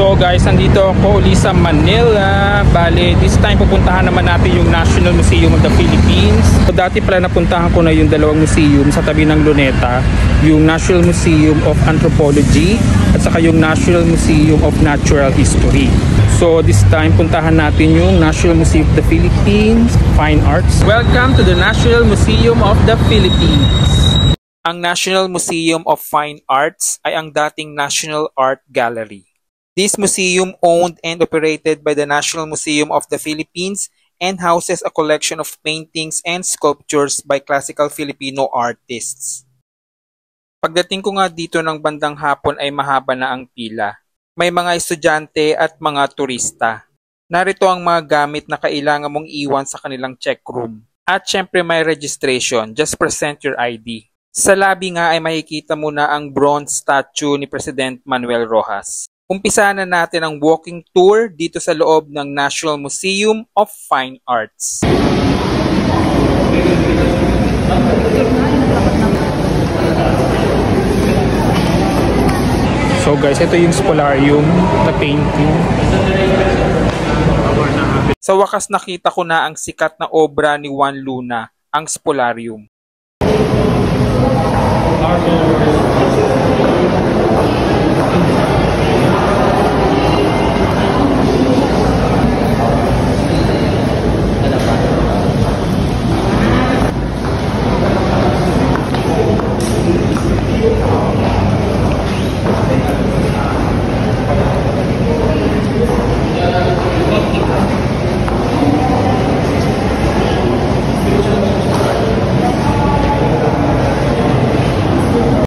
So guys, nandito ako uli sa Manila. Bale, this time pupuntahan naman natin yung National Museum of the Philippines. So, dati pala napuntahan ko na yung dalawang museum sa tabi ng Luneta, yung National Museum of Anthropology at saka yung National Museum of Natural History. So this time puntahan natin yung National Museum of the Philippines, Fine Arts. Welcome to the National Museum of the Philippines. Ang National Museum of Fine Arts ay ang dating National Art Gallery. This museum owned and operated by the National Museum of the Philippines and houses a collection of paintings and sculptures by classical Filipino artists. Pagdating ko nga dito ng bandang hapon ay mahaba na ang pila. May mga estudyante at mga turista. Narito ang mga gamit na kailangan mong iwan sa kanilang check room. At syempre may registration, just present your ID. Sa lobby nga ay makikita mo na ang bronze statue ni President Manuel Rojas. Umpisa na natin ang walking tour dito sa loob ng National Museum of Fine Arts. So guys, ito yung spolarium na painting. Sa wakas nakita ko na ang sikat na obra ni Juan Luna, ang spolarium.